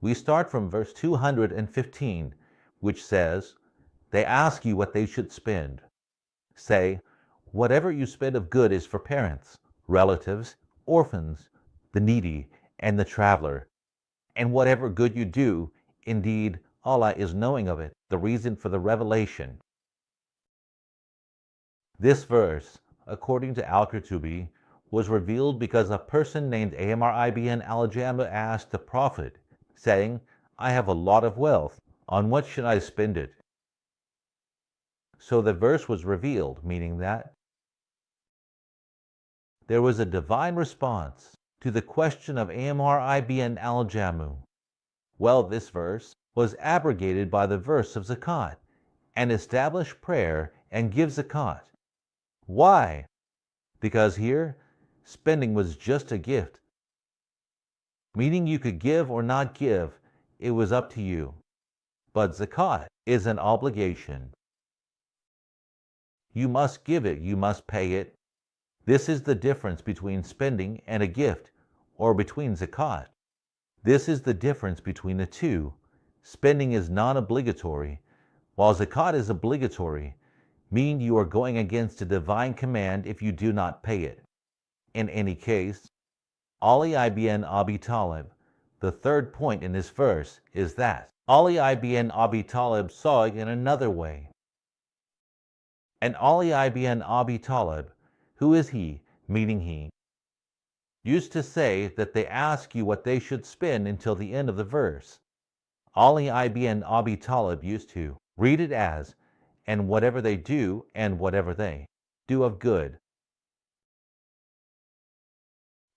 We start from verse 215, which says, "They ask you what they should spend. Say, whatever you spend of good is for parents, relatives, orphans, the needy, and the traveler. And whatever good you do, indeed, Allah is knowing of it," the reason for the revelation. This verse, according to Al-Qurtubi, was revealed because a person named Amr ibn al-Jamu asked the Prophet, saying, "I have a lot of wealth. On what should I spend it?" So the verse was revealed, meaning that there was a divine response to the question of Amr ibn al-Jamu. Well, this verse was abrogated by the verse of zakat and established prayer and give zakat. Why? Because here, spending was just a gift, meaning you could give or not give, it was up to you. But zakat is an obligation. You must give it, you must pay it. This is the difference between spending and a gift, or between zakat. This is the difference between the two. Spending is non-obligatory, while zakat is obligatory, meaning you are going against a divine command if you do not pay it. In any case, Ali ibn Abi Talib, the third point in this verse is that Ali ibn Abi Talib saw it in another way. And Ali ibn Abi Talib, who is he, meaning he, used to say that they ask you what they should spend until the end of the verse. Ali ibn Abi Talib used to read it as, "and whatever they do, and whatever they do of good."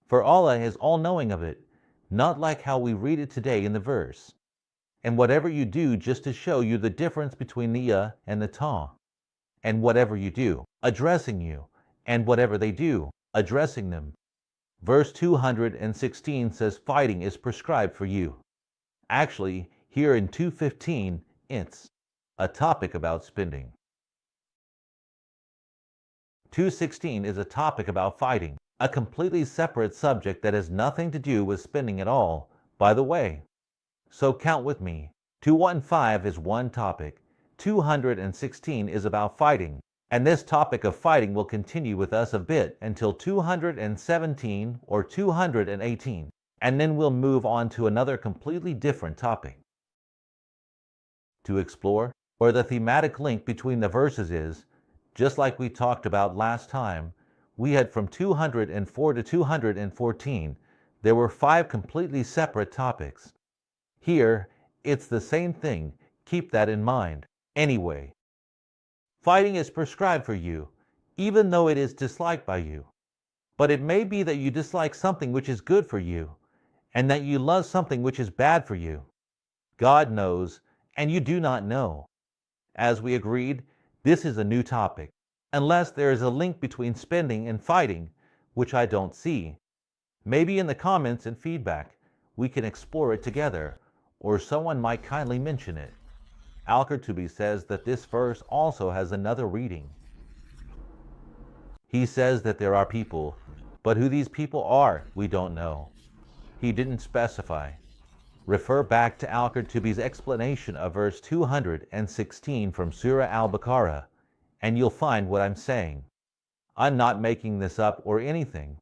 For Allah is all-knowing of it, not like how we read it today in the verse. And whatever you do, just to show you the difference between the and the ta. And whatever you do, addressing you, and whatever they do, addressing them. Verse 216 says fighting is prescribed for you. Actually, here in 215, it's a topic about spending. 216 is a topic about fighting, a completely separate subject that has nothing to do with spending at all, by the way. So count with me. 215 is one topic. 216 is about fighting. And this topic of fighting will continue with us a bit until 217 or 218. And then we'll move on to another completely different topic to explore, where the thematic link between the verses is, just like we talked about last time. We had from 204 to 214, there were 5 completely separate topics. Here, it's the same thing. Keep that in mind. Anyway, fighting is prescribed for you, even though it is disliked by you. But it may be that you dislike something which is good for you, and that you love something which is bad for you. God knows, and you do not know. As we agreed, this is a new topic, unless there is a link between spending and fighting, which I don't see. Maybe in the comments and feedback, we can explore it together, or someone might kindly mention it. Al-Qurtubi says that this verse also has another reading. He says that there are people, but who these people are, we don't know. He didn't specify. Refer back to Al-Qurtubi's explanation of verse 216 from Surah Al-Baqarah, and you'll find what I'm saying. I'm not making this up or anything.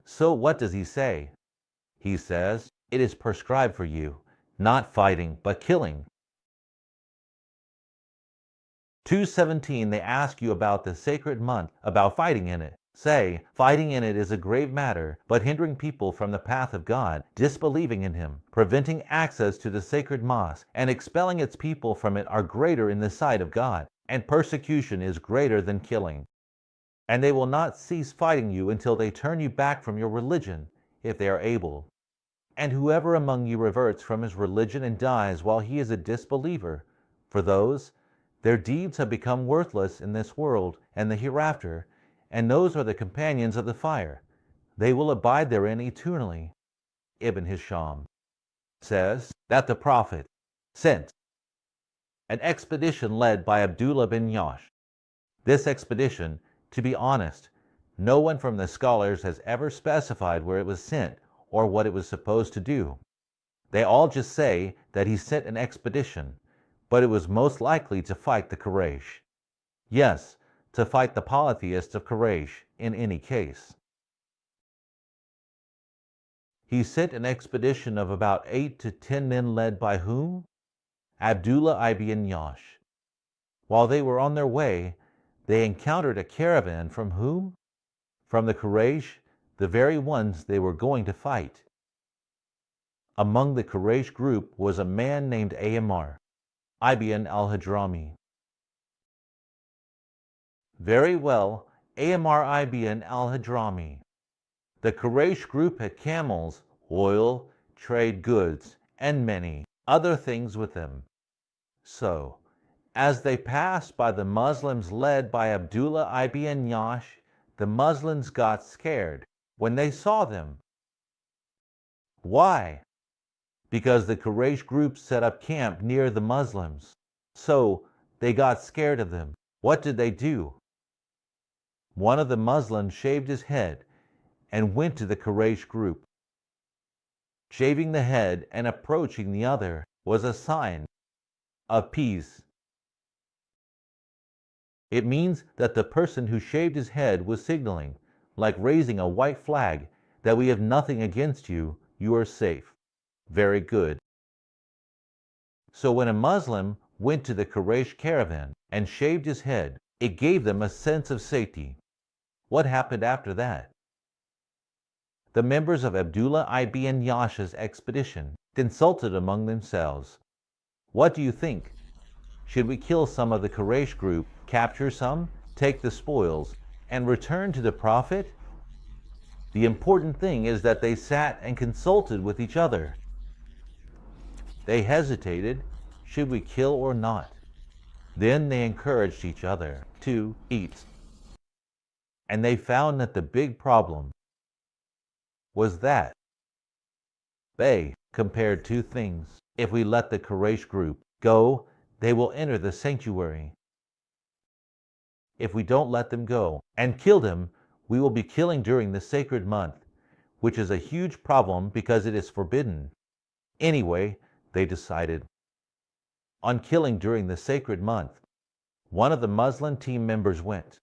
So what does he say? He says, it is prescribed for you, not fighting, but killing. 217, they ask you about the sacred month, about fighting in it. Say, fighting in it is a grave matter, but hindering people from the path of God, disbelieving in Him, preventing access to the sacred mosque, and expelling its people from it are greater in the sight of God, and persecution is greater than killing. And they will not cease fighting you until they turn you back from your religion, if they are able. And whoever among you reverts from his religion and dies while he is a disbeliever, for those, their deeds have become worthless in this world and the hereafter, and those are the companions of the fire. They will abide therein eternally. Ibn Hisham says that the Prophet sent an expedition led by Abdullah bin Yash. This expedition, to be honest, no one from the scholars has ever specified where it was sent or what it was supposed to do. They all just say that he sent an expedition, but it was most likely to fight the Quraysh. Yes, to fight the polytheists of Quraysh in any case. He sent an expedition of about 8 to 10 men led by whom? Abdullah ibn Yash. While they were on their way, they encountered a caravan from whom? From the Quraysh, the very ones they were going to fight. Among the Quraysh group was a man named Ammar ibn al-Hadrami. Very well, Ammar ibn al-Hadrami. The Quraysh group had camels, oil, trade goods, and many other things with them. So, as they passed by the Muslims led by Abdullah ibn Yash, the Muslims got scared when they saw them. Why? Because the Quraysh group set up camp near the Muslims. So, they got scared of them. What did they do? One of the Muslims shaved his head and went to the Quraysh group. Shaving the head and approaching the other was a sign of peace. It means that the person who shaved his head was signaling, like raising a white flag, that we have nothing against you, you are safe. Very good. So when a Muslim went to the Quraysh caravan and shaved his head, it gave them a sense of safety. What happened after that? The members of Abdullah ibn Yash's expedition consulted among themselves. What do you think? Should we kill some of the Quraysh group, capture some, take the spoils, and return to the Prophet? The important thing is that they sat and consulted with each other. They hesitated, should we kill or not? Then they encouraged each other to eat. And they found that the big problem was that they compared two things. If we let the Quraysh group go, they will enter the sanctuary. If we don't let them go and kill them, we will be killing during the sacred month, which is a huge problem because it is forbidden. Anyway, they decided on killing during the sacred month. One of the Muslim team members went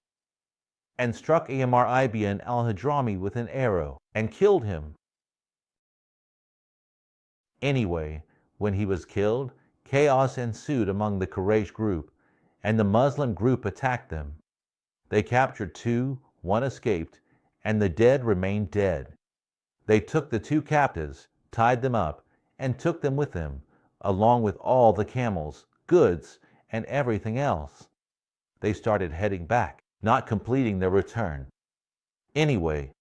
and struck Ammar ibn al-Hadrami with an arrow and killed him. Anyway, when he was killed, chaos ensued among the Quraysh group, and the Muslim group attacked them. They captured two, one escaped, and the dead remained dead. They took the two captives, tied them up, and took them with them, along with all the camels, goods, and everything else. They started heading back, not completing their return. Anyway,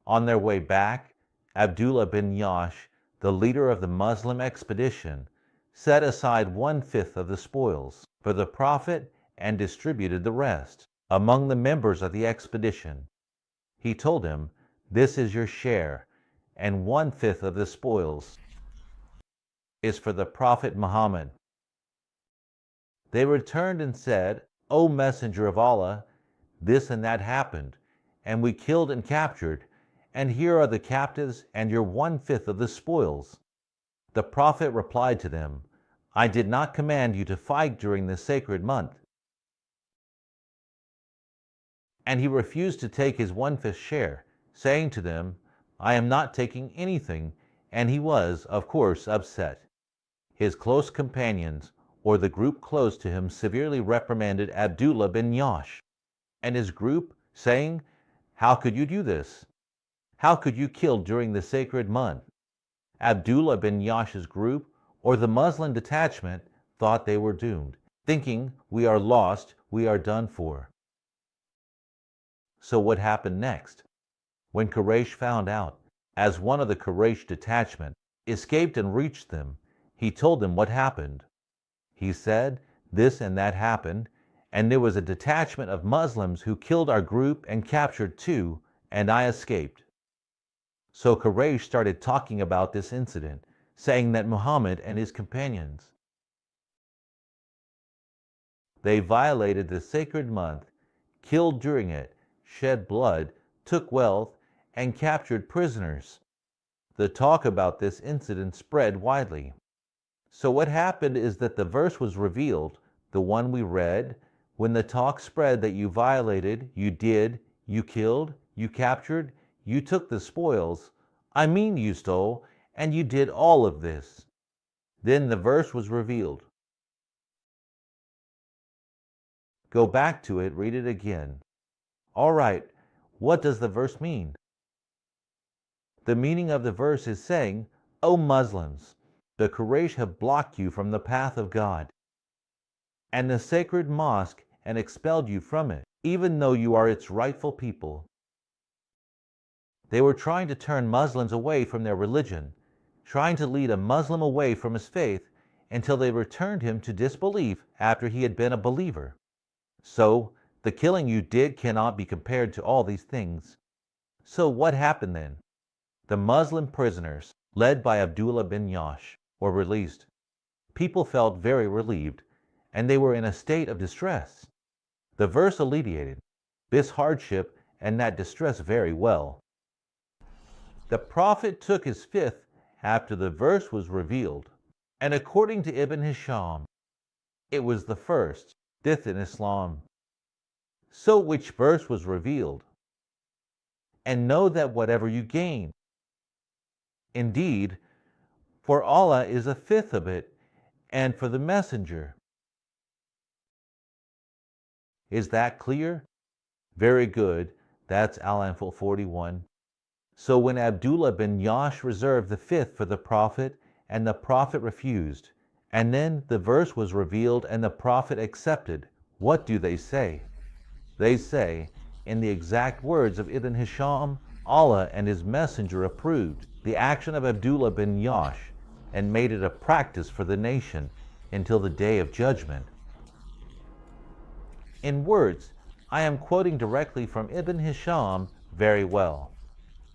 on their way back, Abdullah bin Yash, the leader of the Muslim expedition, set aside 1/5 of the spoils for the Prophet and distributed the rest among the members of the expedition. He told him, "This is your share, and 1/5 of the spoils is for the Prophet Muhammad." They returned and said, "O Messenger of Allah, this and that happened, and we killed and captured, and here are the captives and your 1/5 of the spoils." The Prophet replied to them, "I did not command you to fight during the sacred month." And he refused to take his 1/5 share, saying to them, "I am not taking anything," and he was, of course, upset. His close companions, or the group close to him, severely reprimanded Abdullah bin Yash and his group, saying, "How could you do this? How could you kill during the sacred month?" Abdullah bin Yash's group, or the Muslim detachment, thought they were doomed, thinking, "We are lost, we are done for." So what happened next? When Quraysh found out, as one of the Quraysh detachment escaped and reached them, he told them what happened. He said, "This and that happened, and there was a detachment of Muslims who killed our group and captured two, and I escaped." So Quraysh started talking about this incident, saying that Muhammad and his companions, they violated the sacred month, killed during it, shed blood, took wealth, and captured prisoners. The talk about this incident spread widely. So what happened is that the verse was revealed, the one we read, when the talk spread that you violated, you did, you killed, you captured, you took the spoils, you stole, and you did all of this. Then the verse was revealed. Go back to it, read it again. All right, what does the verse mean? The meaning of the verse is saying, O Muslims, the Quraysh have blocked you from the path of God and the sacred mosque and expelled you from it, even though you are its rightful people. They were trying to turn Muslims away from their religion, trying to lead a Muslim away from his faith until they returned him to disbelief after he had been a believer. So, the killing you did cannot be compared to all these things. So what happened then? The Muslim prisoners, led by Abdullah bin Yash, were released. People felt very relieved, and they were in a state of distress. The verse alleviated this hardship and that distress very well. The Prophet took his fifth after the verse was revealed, and according to Ibn Hisham, it was the first, fifth in Islam. So which verse was revealed? And know that whatever you gain, indeed, for Allah is a fifth of it, and for the messenger. Is that clear? Very good. That's Al-Anfal 41. So when Abdullah bin Yash reserved the fifth for the Prophet, and the Prophet refused, and then the verse was revealed and the Prophet accepted, what do they say? They say, in the exact words of Ibn Hisham, Allah and His Messenger approved the action of Abdullah bin Yash and made it a practice for the nation until the day of judgment. In words, I am quoting directly from Ibn Hisham very well.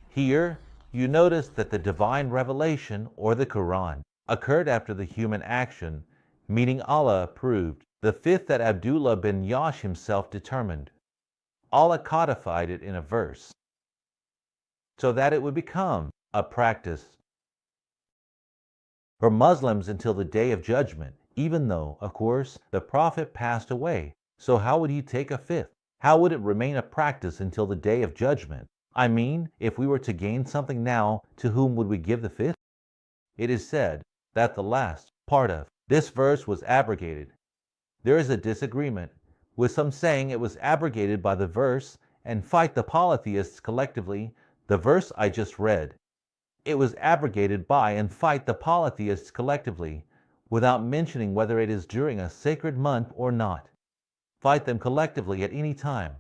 Here, you notice that the divine revelation, or the Quran, occurred after the human action, meaning Allah approved, the fifth that Abdullah bin Yash himself determined. Allah codified it in a verse, so that it would become a practice for Muslims until the day of judgment, even though, of course, the Prophet passed away. So how would he take a fifth? How would it remain a practice until the day of judgment? If we were to gain something now, to whom would we give the fifth? It is said that the last part of this verse was abrogated. There is a disagreement, with some saying it was abrogated by the verse and fight the polytheists collectively, the verse I just read. It was abrogated by and fight the polytheists collectively, without mentioning whether it is during a sacred month or not. Fight them collectively at any time.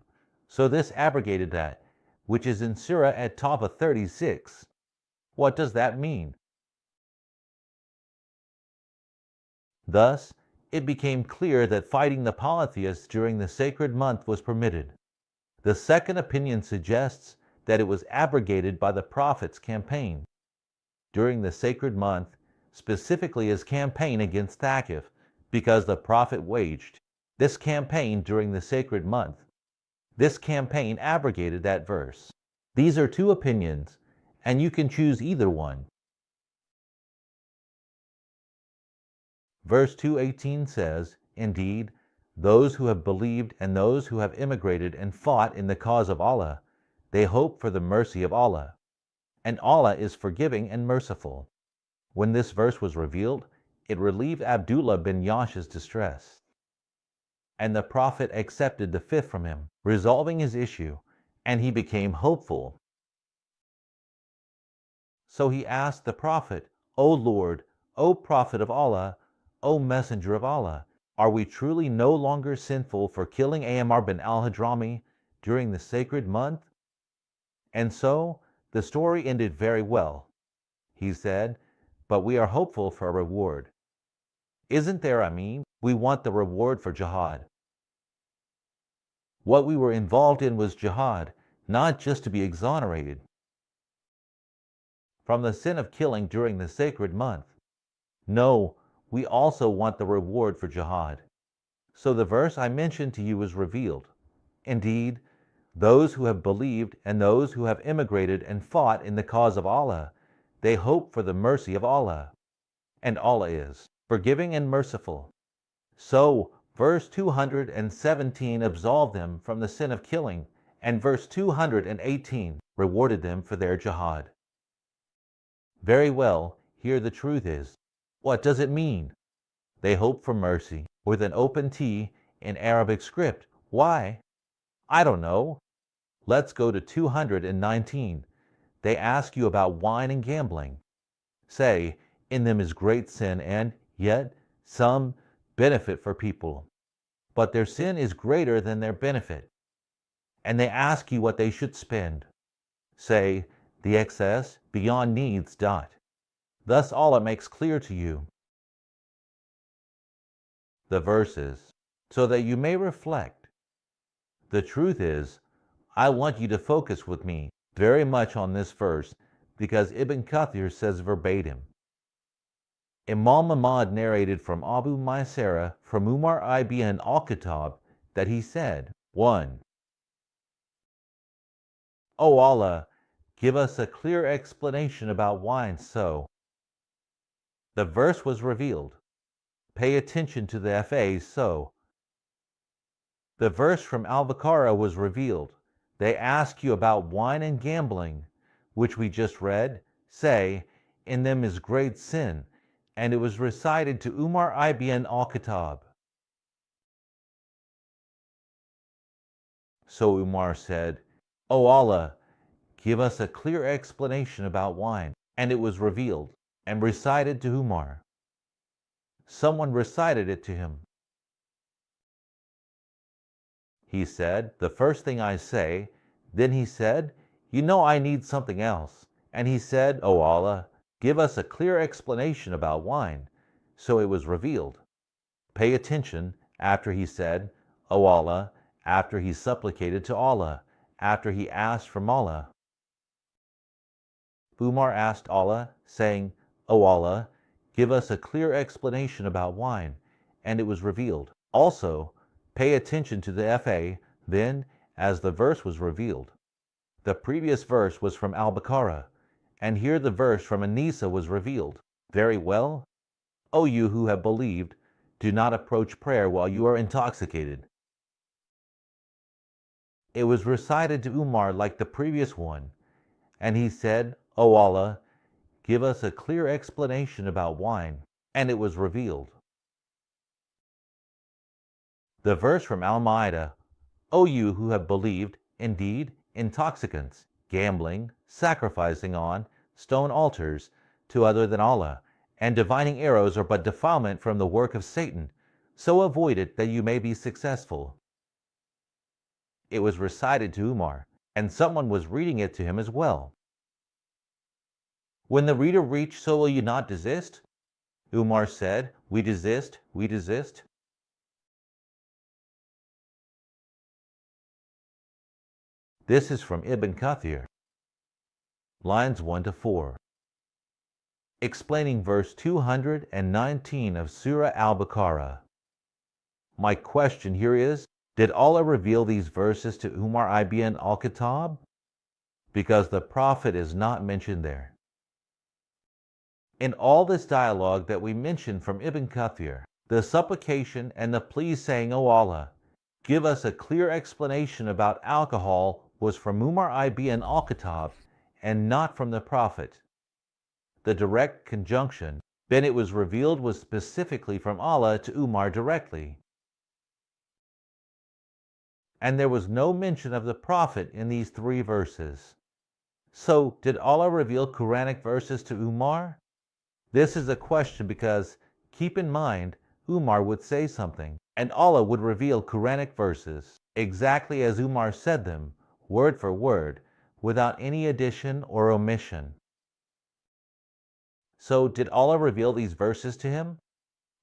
So this abrogated that, which is in Surah at Tawbah 36. What does that mean? Thus, it became clear that fighting the polytheists during the sacred month was permitted. The second opinion suggests that it was abrogated by the Prophet's campaign during the sacred month, specifically his campaign against Thaqif, because the Prophet waged this campaign during the sacred month. This campaign abrogated that verse. These are two opinions, and you can choose either one. Verse 218 says, Indeed, those who have believed and those who have immigrated and fought in the cause of Allah, they hope for the mercy of Allah, and Allah is forgiving and merciful. When this verse was revealed, it relieved Abdullah bin Yash's distress, and the Prophet accepted the fifth from him, resolving his issue, and he became hopeful. So he asked the Prophet, O Lord, O Prophet of Allah, O Messenger of Allah, are we truly no longer sinful for killing Ammar bin al-Hadrami during the sacred month? And so, the story ended very well. He said, but we are hopeful for a reward. Isn't there, we want the reward for jihad. What we were involved in was jihad, not just to be exonerated from the sin of killing during the sacred month. No, we also want the reward for jihad. So the verse I mentioned to you was revealed. Indeed, those who have believed and those who have immigrated and fought in the cause of Allah, They hope for the mercy of Allah, and Allah is forgiving and merciful. So, verse 217 absolved them from the sin of killing, and verse 218 rewarded them for their jihad. Very well, here the truth is. What does it mean? They hope for mercy, with an open T in Arabic script. Why? I don't know. Let's go to 219. They ask you about wine and gambling. Say, in them is great sin and, yet, some benefit for people. But their sin is greater than their benefit. And they ask you what they should spend. Say, the excess beyond needs. Thus Allah makes clear to you the verses, so that you may reflect. The truth is, I want you to focus with me very much on this verse, because Ibn Kathir says verbatim. Imam Ahmad narrated from Abu Maysara from Umar ibn al-Khattab that he said, 1. O Allah, give us a clear explanation about wine. So the verse was revealed. Pay attention to the FAs. So the verse from Al-Baqarah was revealed. They ask you about wine and gambling, which we just read. Say, in them is great sin, and it was recited to Umar ibn al-Khattab. So Umar said, O Allah, give us a clear explanation about wine. And it was revealed and recited to Umar. Someone recited it to him. He said, the first thing I say. Then he said, you know I need something else. And he said, O Allah, give us a clear explanation about wine. So it was revealed. Pay attention after he said, O Allah, after he supplicated to Allah, after he asked from Allah. Umar asked Allah, saying, O Allah, give us a clear explanation about wine, and it was revealed. Also, pay attention to the FA, then, as the verse was revealed. The previous verse was from Al-Baqarah, and here the verse from An-Nisa was revealed. Very well. O you who have believed, do not approach prayer while you are intoxicated. It was recited to Umar like the previous one, and he said, O Allah, give us a clear explanation about wine, and it was revealed. The verse from Al-Ma'idah, O you who have believed, indeed, intoxicants, gambling, sacrificing on stone altars to other than Allah, and divining arrows are but defilement from the work of Satan, so avoid it that you may be successful. It was recited to Umar, and someone was reading it to him as well. When the reader reached, so will you not desist? Umar said, we desist, we desist. This is from Ibn Kathir, lines 1 to 4, explaining verse 219 of Surah Al-Baqarah. My question here is, did Allah reveal these verses to Umar ibn al-Khattab? Because the Prophet is not mentioned there. In all this dialogue that we mentioned from Ibn Kathir, the supplication and the plea saying, O Allah, give us a clear explanation about alcohol was from Umar ibn al-Khattab and not from the Prophet. The direct conjunction, then it was revealed, was specifically from Allah to Umar directly. And there was no mention of the Prophet in these 3 verses. So, did Allah reveal Quranic verses to Umar? This is a question because, keep in mind, Umar would say something, and Allah would reveal Quranic verses, exactly as Umar said them, word for word, without any addition or omission. So, did Allah reveal these verses to him?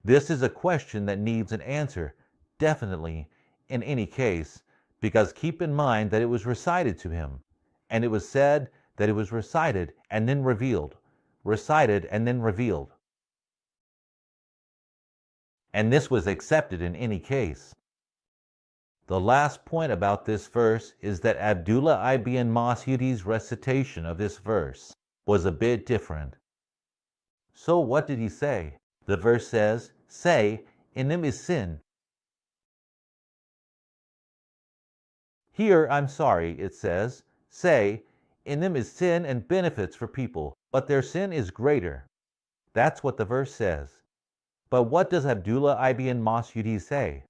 This is a question that needs an answer, definitely, in any case, because keep in mind that it was recited to him, and it was said that it was recited and then revealed, recited and then revealed. And this was accepted in any case. The last point about this verse is that Abdullah ibn Mas'ud's recitation of this verse was a bit different. So what did he say? The verse says, say, in them is sin. Here, I'm sorry, it says, say, in them is sin and benefits for people, but their sin is greater. That's what the verse says. But what does Abdullah ibn Mas'ud say?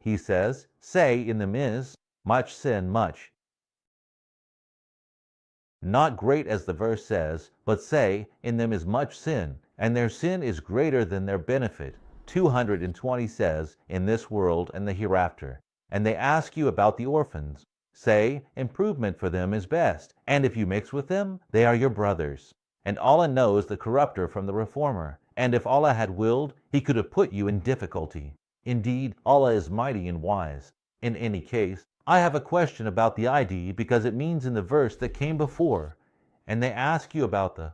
He says, say, in them is much sin, much. Not great as the verse says, but say, in them is much sin, and their sin is greater than their benefit. 220 says, in this world and the hereafter. And they ask you about the orphans. Say, improvement for them is best, and if you mix with them, they are your brothers. And Allah knows the corrupter from the reformer, and if Allah had willed, He could have put you in difficulty. Indeed, Allah is mighty and wise. In any case, I have a question about the ID because it means in the verse that came before, and they ask you about the...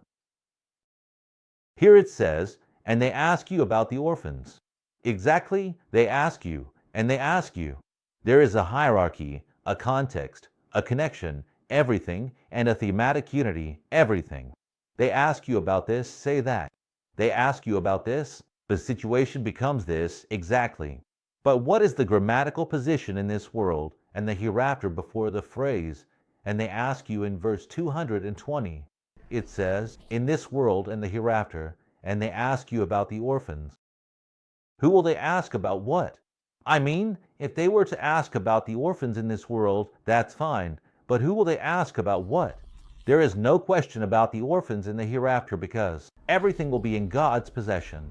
Here it says, and they ask you about the orphans. Exactly, they ask you, and they ask you. There is a hierarchy, a context, a connection, everything, and a thematic unity, everything. They ask you about this, say that. They ask you about this, the situation becomes this, exactly. But what is the grammatical position in this world and the hereafter before the phrase, and they ask you in verse 220? It says, in this world and the hereafter, and they ask you about the orphans. Who will they ask about what? I mean, if they were to ask about the orphans in this world, that's fine. But who will they ask about what? There is no question about the orphans in the hereafter because everything will be in God's possession.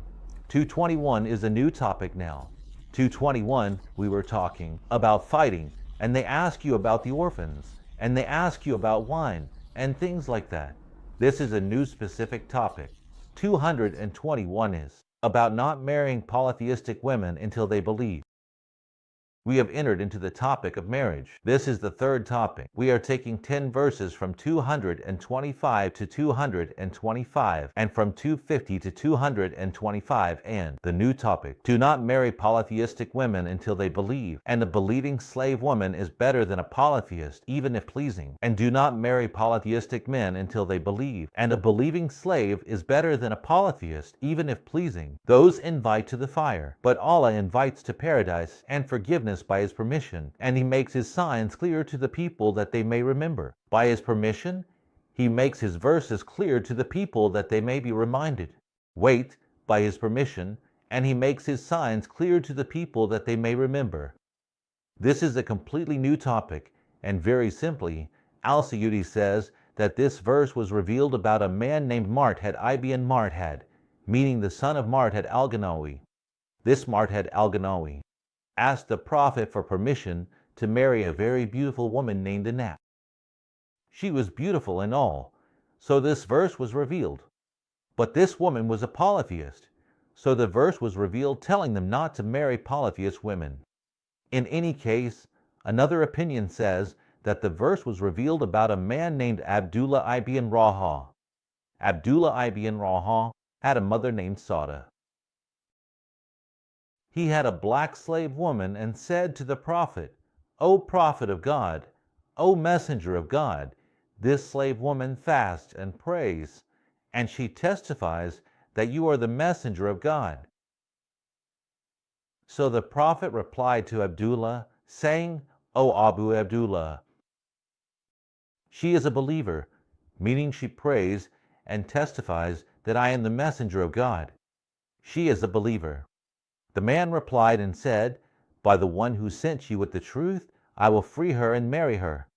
221 is a new topic now. 221, we were talking about fighting, and they ask you about the orphans, and they ask you about wine, and things like that. This is a new specific topic. 221 is about not marrying polytheistic women until they believe. We have entered into the topic of marriage. This is the third topic. We are taking 10 verses from 225 to 225 and from 250 to 225 and the new topic. Do not marry polytheistic women until they believe, and a believing slave woman is better than a polytheist, even if pleasing. And do not marry polytheistic men until they believe, and a believing slave is better than a polytheist, even if pleasing. Those invite to the fire, but Allah invites to paradise and forgiveness by His permission, and He makes His signs clear to the people that they may remember. By His permission, He makes His verses clear to the people that they may be reminded. Wait, by His permission, and He makes His signs clear to the people that they may remember. This is a completely new topic, and very simply, Al-Sayudi says that this verse was revealed about a man named Marthad ibn Marthad, meaning the son of Marthad al-Ganawi. This Marthad al-Ganawi asked the Prophet for permission to marry a very beautiful woman named Anat. She was beautiful and all, so this verse was revealed. But this woman was a polytheist, so the verse was revealed telling them not to marry polytheist women. In any case, another opinion says that the verse was revealed about a man named Abdullah ibn Raha. Abdullah ibn Raha had a mother named Sauda. He had a black slave woman and said to the Prophet, O Prophet of God, O Messenger of God, this slave woman fasts and prays, and she testifies that you are the Messenger of God. So the Prophet replied to Abdullah, saying, O Abu Abdullah, she is a believer, meaning she prays and testifies that I am the Messenger of God. She is a believer. The man replied and said, by the one who sent you with the truth, I will free her and marry her.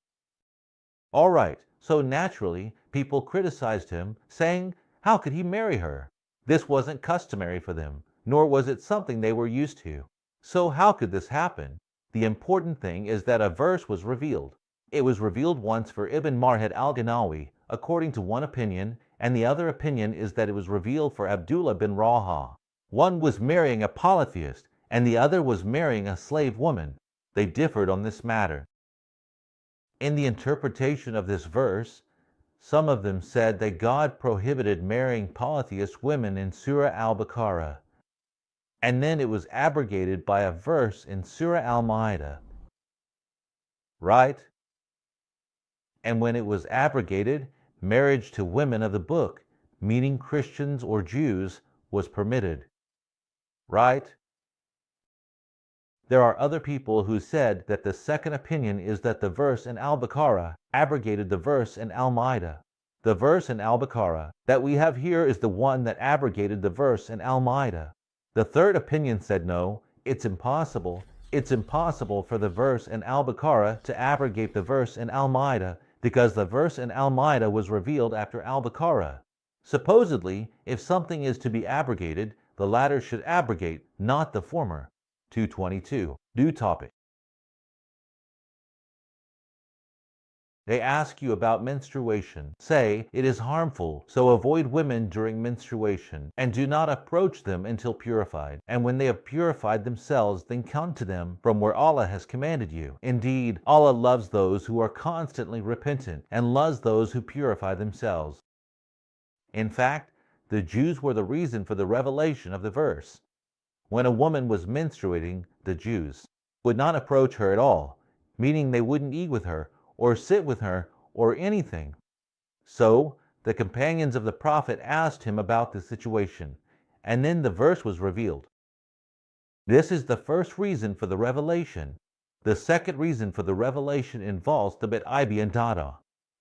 All right, so naturally, people criticized him, saying, how could he marry her? This wasn't customary for them, nor was it something they were used to. So how could this happen? The important thing is that a verse was revealed. It was revealed once for Ibn Marthad al-Ganawi, according to one opinion, and the other opinion is that it was revealed for Abdullah bin Raha. One was marrying a polytheist, and the other was marrying a slave woman. They differed on this matter. In the interpretation of this verse, some of them said that God prohibited marrying polytheist women in Surah Al-Baqarah, and then it was abrogated by a verse in Surah Al-Ma'idah. Right? And when it was abrogated, marriage to women of the book meaning Christians or Jews, was permitted. Right? There are other people who said that the second opinion is that the verse in Al-Baqarah abrogated the verse in Al-Ma'idah. The verse in Al-Baqarah that we have here is the one that abrogated the verse in Al-Ma'idah. The third opinion said no, it's impossible. It's impossible for the verse in Al-Baqarah to abrogate the verse in Al-Ma'idah because the verse in Al-Ma'idah was revealed after Al-Baqarah. Supposedly, if something is to be abrogated, the latter should abrogate, not the former. 222. New topic. They ask you about menstruation. Say, it is harmful, so avoid women during menstruation, and do not approach them until purified. And when they have purified themselves, then come to them from where Allah has commanded you. Indeed, Allah loves those who are constantly repentant, and loves those who purify themselves. In fact, the Jews were the reason for the revelation of the verse. When a woman was menstruating, the Jews would not approach her at all, meaning they wouldn't eat with her, or sit with her, or anything. So, the companions of the Prophet asked him about the situation, and then the verse was revealed. This is the first reason for the revelation. The second reason for the revelation involves the Bit and Dada.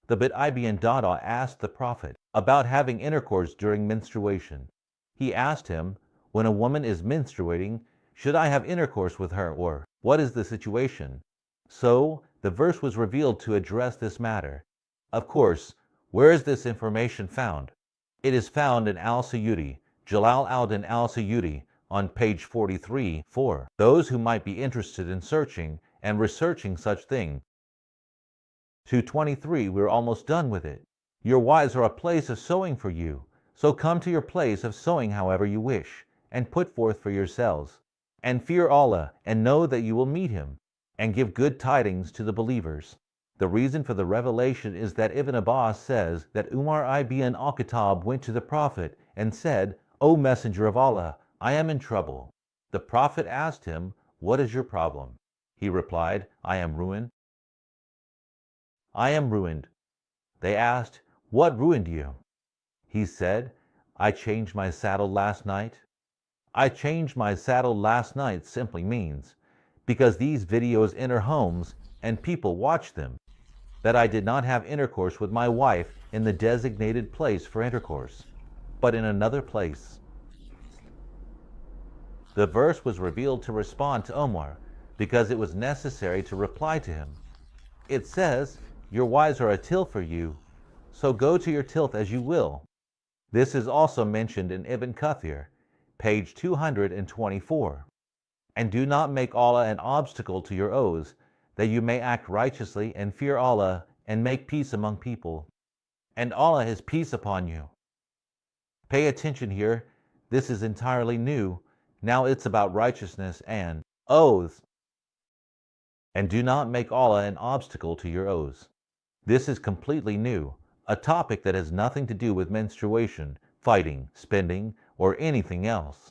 The Bit and Dada asked the Prophet about having intercourse during menstruation. He asked him, when a woman is menstruating, should I have intercourse with her, or what is the situation? So, the verse was revealed to address this matter. Of course, where is this information found? It is found in Al-Suyuti, Jalal al-Din Al-Suyuti, on page 43, for those who might be interested in searching and researching such thing. 223, we're almost done with it. Your wives are a place of sowing for you, so come to your place of sowing however you wish, and put forth for yourselves. And fear Allah, and know that you will meet Him, and give good tidings to the believers. The reason for the revelation is that Ibn Abbas says that Umar ibn al-Khattab went to the Prophet and said, O Messenger of Allah, I am in trouble. The Prophet asked him, what is your problem? He replied, I am ruined. I am ruined. They asked, what ruined you? He said, I changed my saddle last night. I changed my saddle last night simply means, because these videos enter homes and people watch them, that I did not have intercourse with my wife in the designated place for intercourse, but in another place. The verse was revealed to respond to Omar, because it was necessary to reply to him. It says, your wives are a tilth for you, so go to your tilth as you will. This is also mentioned in Ibn Kathir, page 224. And do not make Allah an obstacle to your oaths, that you may act righteously and fear Allah and make peace among people. And Allah has peace upon you. Pay attention here. This is entirely new. Now it's about righteousness and oaths. And do not make Allah an obstacle to your oaths. This is completely new, a topic that has nothing to do with menstruation, fighting, spending, or anything else.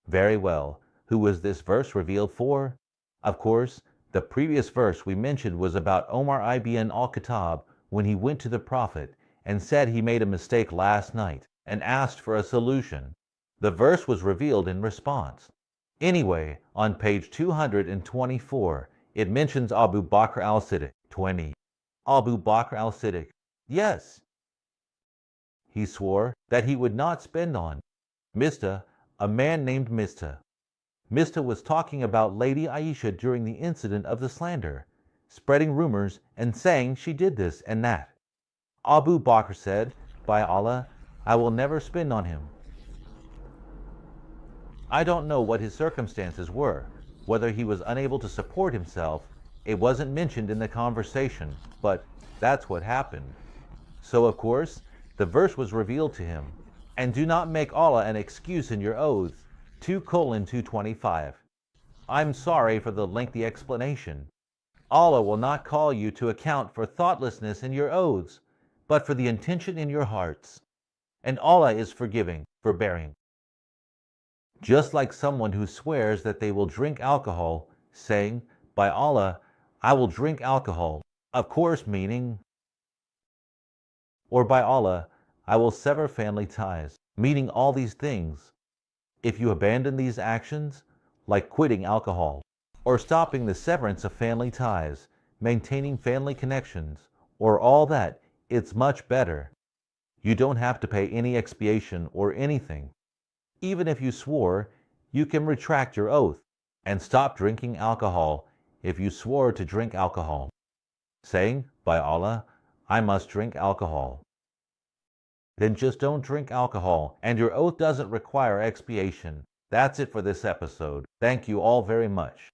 Very well. Who was this verse revealed for? Of course, the previous verse we mentioned was about Omar ibn al-Khattab when he went to the Prophet and said he made a mistake last night and asked for a solution. The verse was revealed in response. Anyway, on page 224, it mentions Abu Bakr al-Siddiq. 20. Abu Bakr al-Siddiq. Yes. He swore that he would not spend on Mista, a man named Mista. Mista was talking about Lady Aisha during the incident of the slander, spreading rumors and saying she did this and that. Abu Bakr said, by Allah, I will never spend on him. I don't know what his circumstances were, whether he was unable to support himself. It wasn't mentioned in the conversation, but that's what happened. So of course, the verse was revealed to him. And do not make Allah an excuse in your oaths. 2:225. I'm sorry for the lengthy explanation. Allah will not call you to account for thoughtlessness in your oaths, but for the intention in your hearts. And Allah is forgiving, forbearing. Just like someone who swears that they will drink alcohol, saying, by Allah, I will drink alcohol, of course meaning, or by Allah, I will sever family ties, meaning all these things. If you abandon these actions, like quitting alcohol, or stopping the severance of family ties, maintaining family connections, or all that, it's much better. You don't have to pay any expiation or anything. Even if you swore, you can retract your oath and stop drinking alcohol if you swore to drink alcohol, saying, by Allah, I must drink alcohol. Then just don't drink alcohol, and your oath doesn't require expiation. That's it for this episode. Thank you all very much.